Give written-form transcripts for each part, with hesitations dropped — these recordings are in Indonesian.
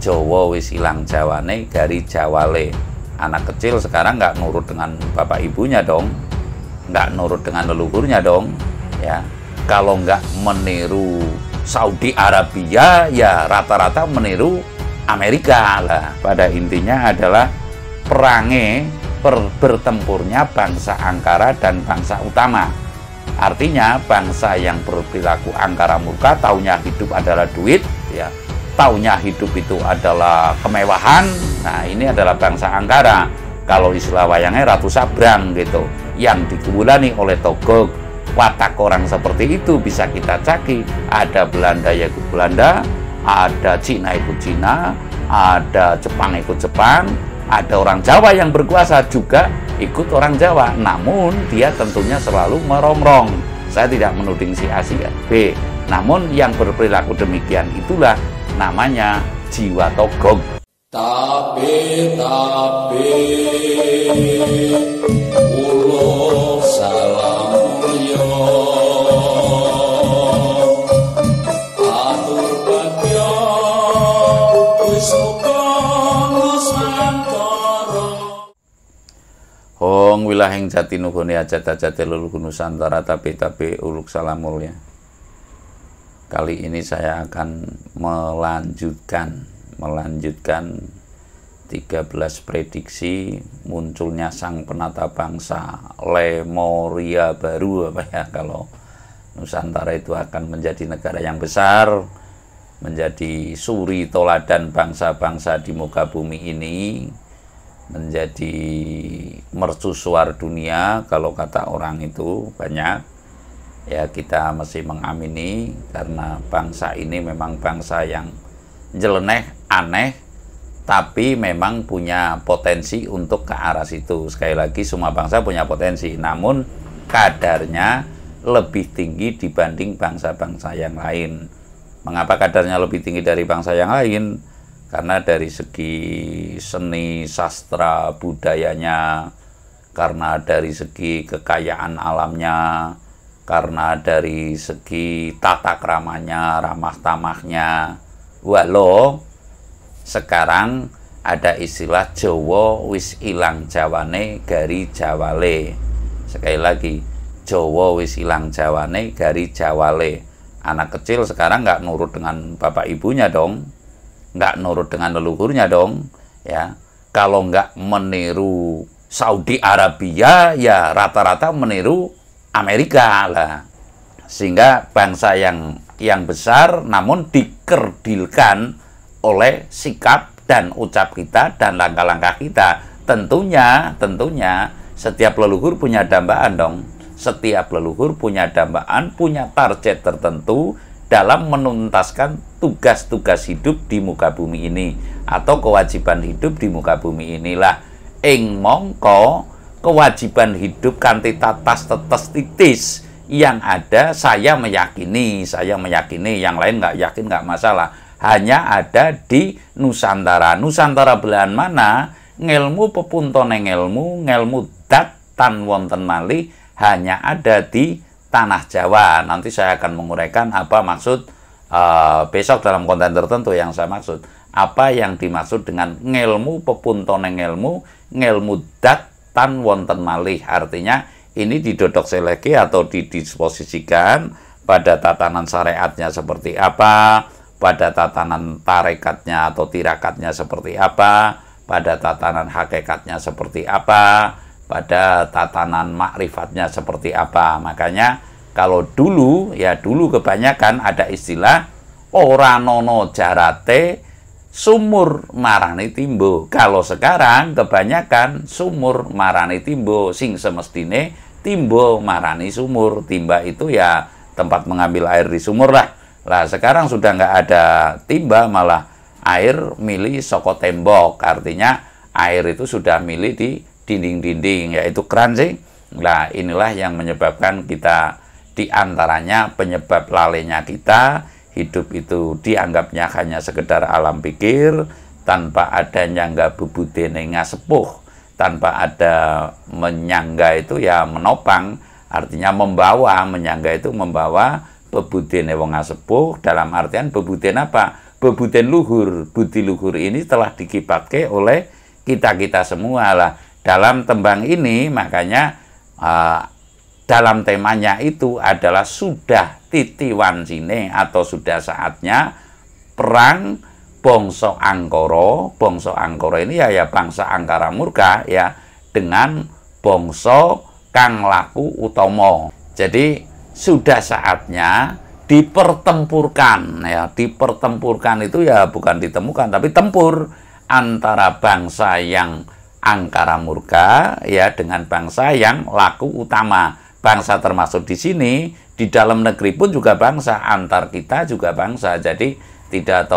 Jawa wis ilang Jawane, gari Jawale. Anak kecil sekarang nggak nurut dengan bapak ibunya dong, nggak nurut dengan leluhurnya dong, ya. Kalau nggak meniru Saudi Arabia, ya rata-rata meniru Amerika lah. Pada intinya adalah bertempurnya bangsa angkara dan bangsa utama. Artinya bangsa yang berperilaku angkara murka, taunya hidup adalah duit, ya, taunya hidup itu adalah kemewahan. Nah, ini adalah bangsa angkara. Kalau istilah wayangnya Ratu Sabrang gitu, yang dikebulani oleh Togog. Watak orang seperti itu bisa kita caki. Ada Belanda ya ikut Belanda, ada Cina ikut Cina, ada Jepang ikut Jepang, ada orang Jawa yang berkuasa juga ikut orang Jawa, namun dia tentunya selalu merongrong. Saya tidak menuding si A si B, namun yang berperilaku demikian itulah namanya jiwa Togog. Tapi ulo salam mulya atur bagya wis uga nusantara. Hong wilahing jati nugone ajat-ajate leluhur Nusantara, tapi uluk salam mulya. Kali ini saya akan melanjutkan 13 prediksi munculnya sang penata bangsa, Lemuria baru, apa ya, kalau Nusantara itu akan menjadi negara yang besar, menjadi suri toladan bangsa-bangsa di muka bumi ini, menjadi mercusuar dunia kalau kata orang itu banyak. Ya, kita mesti mengamini karena bangsa ini memang bangsa yang nyeleneh, aneh, tapi memang punya potensi untuk ke arah situ. Sekali lagi, semua bangsa punya potensi, namun kadarnya lebih tinggi dibanding bangsa-bangsa yang lain. Mengapa kadarnya lebih tinggi dari bangsa yang lain? Karena dari segi seni, sastra, budayanya, karena dari segi kekayaan alamnya, karena dari segi tata kramanya, ramah tamahnya. Walau sekarang ada istilah Jawa wis ilang Jawane, gari Jawale. Sekali lagi, Jawa wis ilang Jawane, gari Jawale. Anak kecil sekarang nggak nurut dengan bapak ibunya dong, nggak nurut dengan leluhurnya dong, ya. Kalau nggak meniru Saudi Arabia, ya rata-rata meniru Amerika lah. Sehingga bangsa yang besar namun dikerdilkan oleh sikap dan ucap kita dan langkah-langkah kita. Tentunya setiap leluhur punya dambaan dong. Setiap leluhur punya dambaan, punya target tertentu dalam menuntaskan tugas-tugas hidup di muka bumi ini atau kewajiban hidup di muka bumi inilah. Ing mongko kewajiban hidup kanthi tatas tetes titis yang ada, saya meyakini, yang lain nggak yakin nggak masalah, hanya ada di Nusantara. Nusantara belahan mana? Ngelmu pepuntone ngelmu dat tan wonten malih hanya ada di tanah Jawa. Nanti saya akan menguraikan apa maksud besok dalam konten tertentu yang saya maksud. Apa yang dimaksud dengan ngelmu pepuntone ngelmu dat tan wonten malih, artinya ini didodok seleki atau didisposisikan pada tatanan syariatnya seperti apa, pada tatanan tarekatnya atau tirakatnya seperti apa, pada tatanan hakikatnya seperti apa, pada tatanan makrifatnya seperti apa. Makanya kalau dulu kebanyakan ada istilah ora nono jarate sumur marani timbo. Kalau sekarang kebanyakan sumur marani timbo, sing semestine timbo marani sumur. Timba itu ya tempat mengambil air di sumur lah. Lah sekarang sudah nggak ada timba, malah air milih soko tembok. Artinya air itu sudah milih di dinding-dinding, yaitu keran sih. Nah, inilah yang menyebabkan kita, diantaranya penyebab lalainya kita, hidup itu dianggapnya hanya sekedar alam pikir, tanpa ada nyangga bebudene ngasepuh, tanpa ada menyangga itu ya menopang, artinya membawa, menyangga itu membawa bebudene wong ngasepuh, dalam artian bebuden apa? bebuten luhur. Budi luhur ini telah dikibatkan oleh kita-kita semua lah. Dalam tembang ini makanya dalam temanya itu adalah sudah titiwancine atau sudah saatnya perang bangsa Angkara. Bangsa Angkara ini ya bangsa Angkara Murka ya dengan bangsa kang laku utama. Jadi sudah saatnya dipertempurkan ya. Dipertempurkan itu ya bukan ditemukan tapi tempur antara bangsa yang angkara murka ya dengan bangsa yang laku utama. Bangsa termasuk di sini, di dalam negeri pun juga bangsa, antar kita juga bangsa. Jadi tidak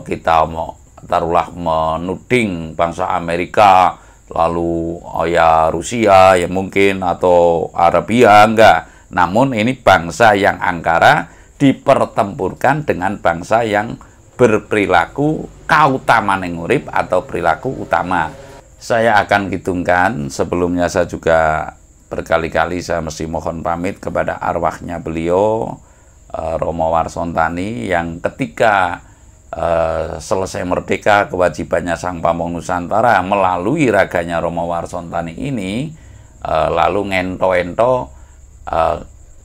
kita mau taruhlah menuding bangsa Amerika lalu ya Rusia ya mungkin atau Arabia enggak. Namun ini bangsa yang angkara dipertempurkan dengan bangsa yang berperilaku kautaman urip atau perilaku utama. Saya akan hitungkan, sebelumnya saya juga berkali-kali saya mesti mohon pamit kepada arwahnya beliau Romo Warsontani yang ketika selesai merdeka kewajibannya Sang Pamong Nusantara melalui raganya Romo Warsontani ini lalu ngento-ento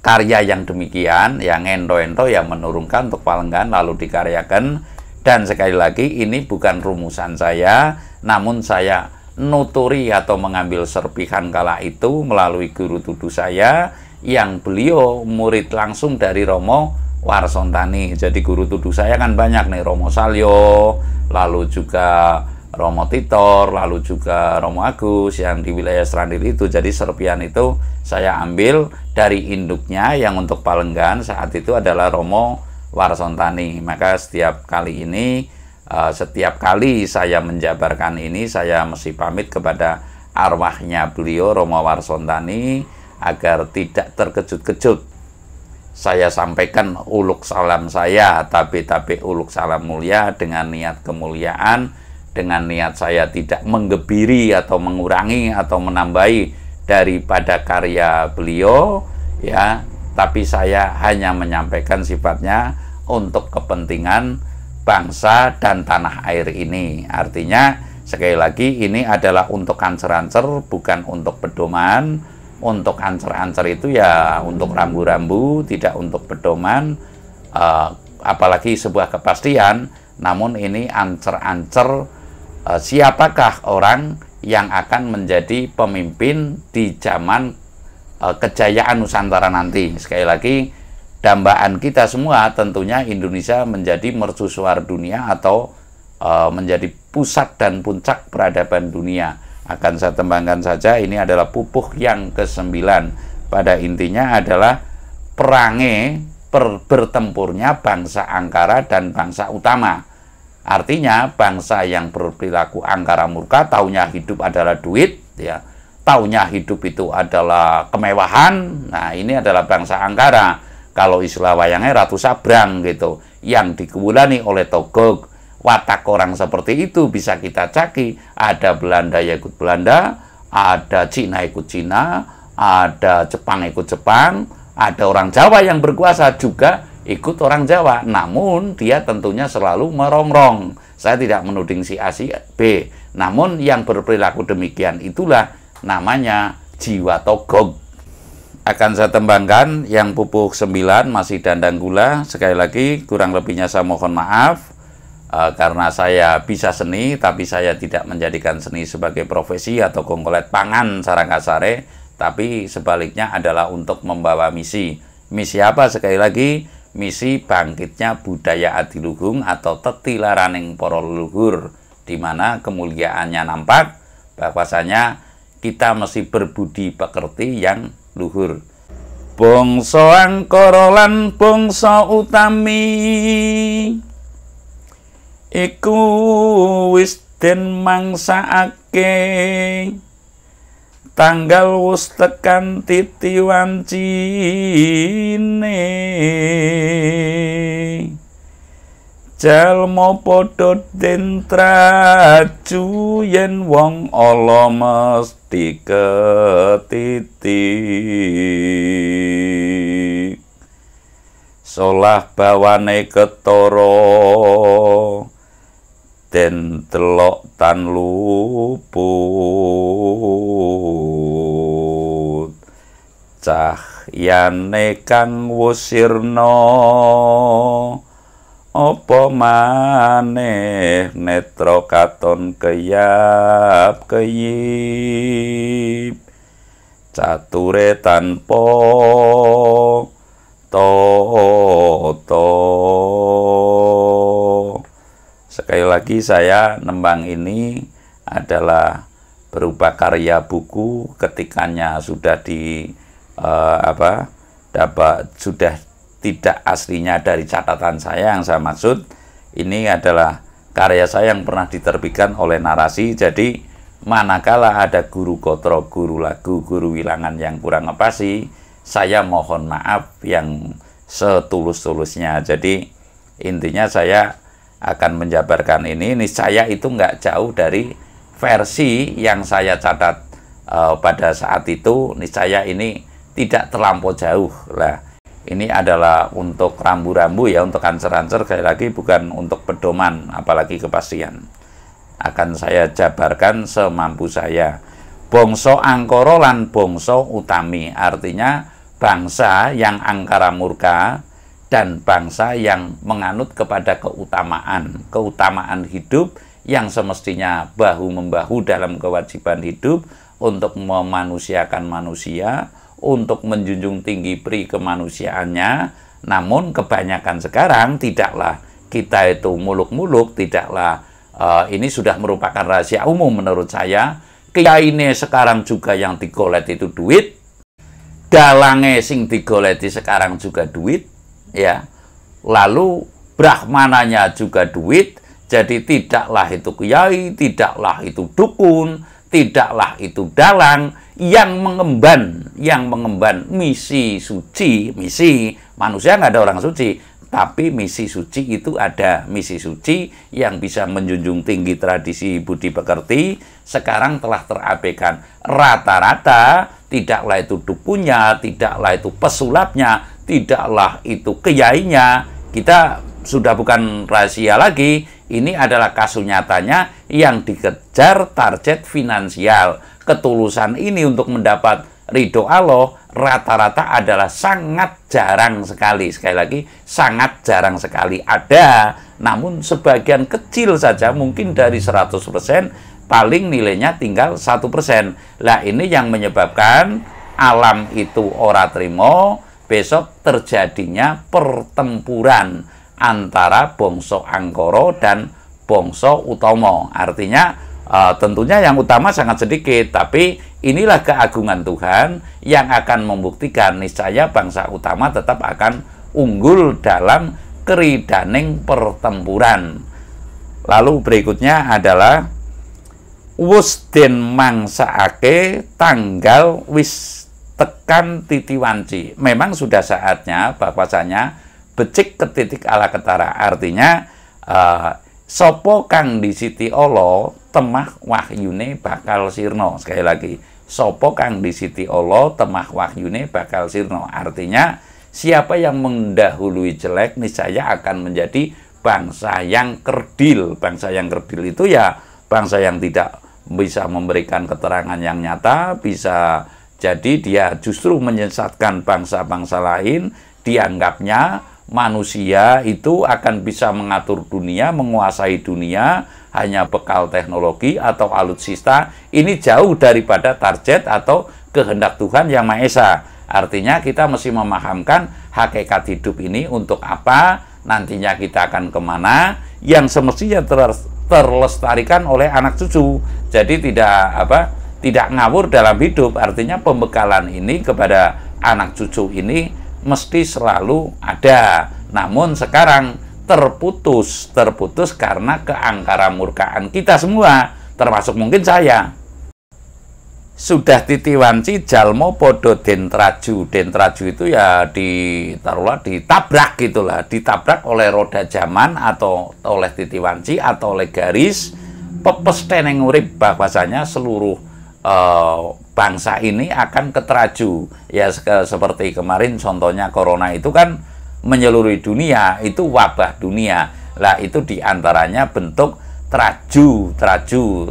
karya yang demikian, yang ento-ento yang menurunkan untuk Palenggan lalu dikaryakan. Dan sekali lagi ini bukan rumusan saya, namun saya nuturi atau mengambil serpihan kala itu melalui guru tudu saya yang beliau murid langsung dari Romo Warsontani. Jadi guru tudu saya kan banyak nih, Romo Salyo, lalu juga Romo Titor, lalu juga Romo Agus yang di wilayah Srandil itu. Jadi serpihan itu saya ambil dari induknya yang untuk Palenggan saat itu adalah Romo Warsontani. Maka setiap kali ini, setiap kali saya menjabarkan ini, saya mesti pamit kepada arwahnya beliau Romo Warsontani agar tidak terkejut-kejut. Saya sampaikan uluk salam saya, tapi uluk salam mulia dengan niat kemuliaan, dengan niat saya tidak menggebiri atau mengurangi atau menambahi daripada karya beliau ya, tapi saya hanya menyampaikan sifatnya untuk kepentingan bangsa dan tanah air ini. Artinya sekali lagi ini adalah untuk ancer-ancer, bukan untuk pedoman. Untuk ancer-ancer itu ya untuk rambu-rambu, tidak untuk pedoman, apalagi sebuah kepastian. Namun ini ancer-ancer siapakah orang yang akan menjadi pemimpin di zaman kejayaan Nusantara nanti. Sekali lagi, dambaan kita semua tentunya Indonesia menjadi mercusuar dunia atau menjadi pusat dan puncak peradaban dunia. Akan saya tembangkan saja, ini adalah pupuh yang ke-9. Pada intinya adalah bertempurnya bangsa angkara dan bangsa utama. Artinya bangsa yang berperilaku angkara murka, taunya hidup adalah duit, ya, taunya hidup itu adalah kemewahan. Nah, ini adalah bangsa angkara. Kalau istilah wayangnya Ratu Sabrang gitu, yang dikewulani oleh Togog. Watak orang seperti itu bisa kita caki. Ada Belanda ya ikut Belanda, ada Cina ikut Cina, ada Jepang ikut Jepang, ada orang Jawa yang berkuasa juga ikut orang Jawa. Namun dia tentunya selalu merongrong. Saya tidak menuding si A si B. Namun yang berperilaku demikian itulah namanya jiwa Togog. Akan saya tembangkan yang pupuh 9 masih dandang gula. Sekali lagi kurang lebihnya saya mohon maaf. Karena saya bisa seni, tapi saya tidak menjadikan seni sebagai profesi atau kongkolet pangan sarang kasare, tapi sebaliknya adalah untuk membawa misi. Misi apa? Sekali lagi, misi bangkitnya budaya adiluhung atau tetilaraning para leluhur, di mana kemuliaannya nampak, bahwasanya kita mesti berbudi pekerti yang luhur. Bangsa angkara lan bangsa utami iku wis den mangsakake tanggal wis tekan titiwancine jalma padha den traju yen wong ala mesti ketitik solah bawane ketara den delok tan luput cahyane kang wusirna apa maneh netra katon keyap-keyip cature tanpa tata. Sekali lagi saya nembang ini adalah berupa karya buku, ketikannya sudah sudah tidak aslinya dari catatan saya. Yang saya maksud ini adalah karya saya yang pernah diterbitkan oleh Narasi. Jadi manakala ada guru kotro, guru lagu, guru wilangan yang kurang ngepasi, saya mohon maaf yang setulus-tulusnya. Jadi intinya saya akan menjabarkan ini saya itu nggak jauh dari versi yang saya catat pada saat itu. Saya ini tidak terlampau jauh lah. Ini adalah untuk rambu-rambu ya, untuk ancer-ancer, sekali lagi bukan untuk pedoman apalagi kepastian. Akan saya jabarkan semampu saya. Bangsa angkara lan bangsa utami, artinya bangsa yang angkara murka dan bangsa yang menganut kepada keutamaan hidup yang semestinya bahu-membahu dalam kewajiban hidup untuk memanusiakan manusia, untuk menjunjung tinggi pri kemanusiaannya. Namun kebanyakan sekarang tidaklah kita itu muluk-muluk, tidaklah ini sudah merupakan rahasia umum menurut saya. Kiai ini sekarang juga yang digolet itu duit, dalange sing digoleti sekarang juga duit, ya. Lalu brahmananya juga duit. Jadi tidaklah itu kiai, tidaklah itu dukun, tidaklah itu dalang yang mengemban misi suci. Misi manusia nggak ada orang suci, tapi misi suci itu ada. Misi suci yang bisa menjunjung tinggi tradisi budi pekerti sekarang telah terabaikan. Rata-rata tidaklah itu dukunnya, tidaklah itu pesulapnya, tidaklah itu kiainya. Kita sudah bukan rahasia lagi. Ini adalah kasus nyatanya yang dikejar target finansial. Ketulusan ini untuk mendapat ridho Allah rata-rata adalah sangat jarang sekali. Sekali lagi, sangat jarang sekali ada. Namun sebagian kecil saja, mungkin dari 100%, paling nilainya tinggal 1%. Lah ini yang menyebabkan alam itu ora trimo, besok terjadinya pertempuran antara bangsa angkara dan bangsa utama. Artinya tentunya yang utama sangat sedikit, tapi inilah keagungan Tuhan yang akan membuktikan niscaya bangsa utama tetap akan unggul dalam keridaning pertempuran. Lalu berikutnya adalah wus den mangsaake tanggal wis tekan titiwanci. Memang sudah saatnya bahwasanya becik ke titik ala ketara. Artinya sopo kang disiti Allah temah wahyune bakal sirno. Sekali lagi, sopo kang disiti Allah temah wahyune bakal sirno. Artinya siapa yang mendahului jelek niscaya akan menjadi bangsa yang kerdil. Bangsa yang kerdil itu ya bangsa yang tidak bisa memberikan keterangan yang nyata, bisa jadi dia justru menyesatkan bangsa-bangsa lain. Dianggapnya manusia itu akan bisa mengatur dunia, menguasai dunia hanya bekal teknologi atau alutsista. Ini jauh daripada target atau kehendak Tuhan Yang Maha Esa. Artinya kita mesti memahamkan hakikat hidup ini untuk apa, nantinya kita akan kemana, yang semestinya terlestarikan oleh anak cucu. Jadi tidak ngawur dalam hidup. Artinya pembekalan ini kepada anak cucu ini mesti selalu ada. Namun sekarang terputus karena keangkara murkaan kita semua, termasuk mungkin saya. Sudah titiwanci jalmo podo dentraju. Dentraju itu ya ditabrak gitulah, ditabrak oleh roda zaman atau oleh titiwanci atau oleh garis pepes teneng urip, bahwasanya seluruh bangsa ini akan keteraju. Ya seperti kemarin contohnya corona itu kan menyeluruhi dunia, itu wabah dunia. Lah itu diantaranya bentuk traju,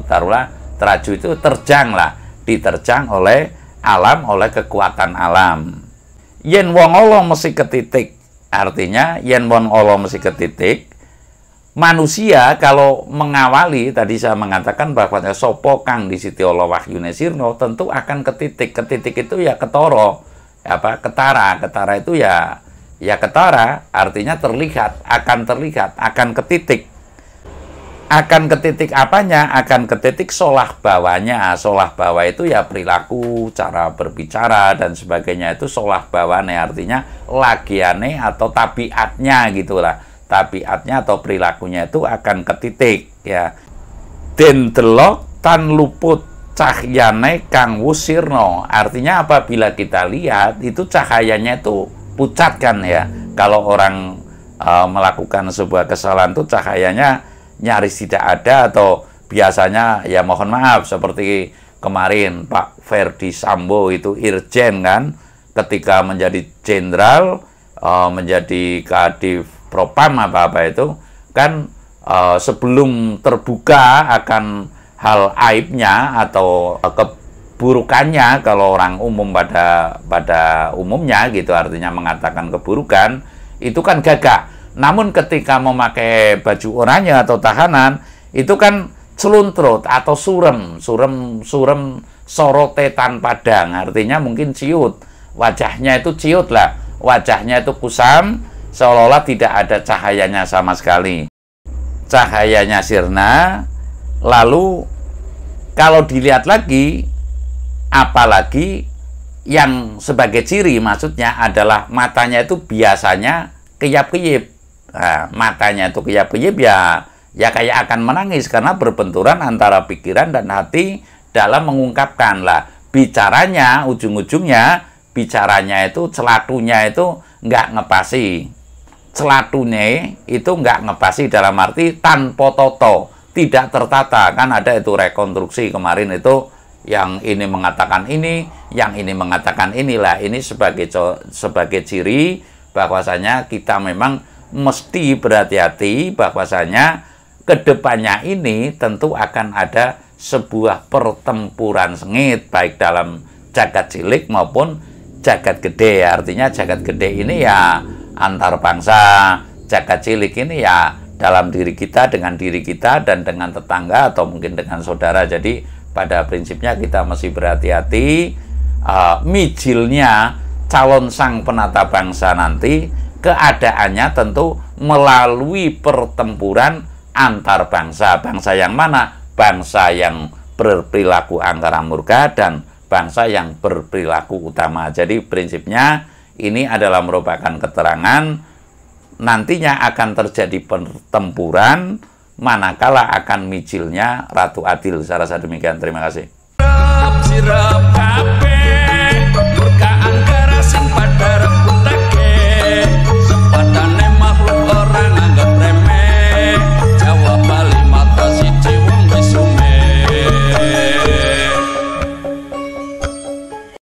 taruhlah traju itu terjang lah, diterjang oleh alam, oleh kekuatan alam. Yen wong ala mesti ketitik, artinya yen wong ala mesti ketitik, manusia kalau mengawali, tadi saya mengatakan bahwa sopo kang di Siti Allah Wahyune Sirna tentu akan ketitik. Ketitik itu ya ketara, ketara itu ya ketara, artinya terlihat, akan ketitik. Akan ketitik apanya? Akan ketitik solah bawahnya. Solah bawah itu ya perilaku, cara berbicara dan sebagainya, itu solah bawahnya, artinya lagiane atau tabiatnya gitulah. Tabiatnya atau perilakunya itu akan ketitik ya. Den delok tan luput cahyane kang wusirno, artinya apabila kita lihat itu cahayanya itu pucat kan ya. Kalau orang melakukan sebuah kesalahan itu cahayanya nyaris tidak ada, atau biasanya ya mohon maaf seperti kemarin Pak Ferdi Sambo itu Irjen kan, ketika menjadi jenderal, menjadi Kadif Propam apa itu kan, sebelum terbuka akan hal aibnya atau keburukannya, kalau orang umum pada umumnya gitu, artinya mengatakan keburukan itu kan gagak. Namun ketika memakai baju oranye atau tahanan itu kan celuntrut atau surem sorote tanpa dang, artinya mungkin ciut, wajahnya itu ciut lah, wajahnya itu kusam, seolah-olah tidak ada cahayanya sama sekali, cahayanya sirna. Lalu kalau dilihat lagi, apalagi yang sebagai ciri maksudnya adalah matanya itu biasanya keyap-keyip. Nah, matanya itu keyap-keyip ya kayak akan menangis karena berbenturan antara pikiran dan hati dalam mengungkapkan lah. Bicaranya, ujung-ujungnya bicaranya itu, celatunya itu nggak ngepasi. Celatunya itu nggak ngepasi dalam arti tanpa toto, tidak tertata. Kan ada itu rekonstruksi kemarin itu, yang ini mengatakan ini, yang ini mengatakan inilah. Ini sebagai ciri bahwasanya kita memang mesti berhati-hati, bahwasanya kedepannya ini tentu akan ada sebuah pertempuran sengit, baik dalam jagat cilik maupun jagat gede. Artinya jagat gede ini ya antar bangsa, jagat cilik ini ya dalam diri kita, dengan diri kita, dan dengan tetangga atau mungkin dengan saudara. Jadi pada prinsipnya kita mesti berhati-hati. Mijilnya calon sang penata bangsa nanti keadaannya tentu melalui pertempuran antar bangsa. Bangsa yang mana? Bangsa yang berperilaku angkara murka dan bangsa yang berperilaku utama. Jadi prinsipnya ini adalah merupakan keterangan nantinya akan terjadi pertempuran manakala akan mijilnya Ratu Adil. Saya rasa demikian. Terima kasih.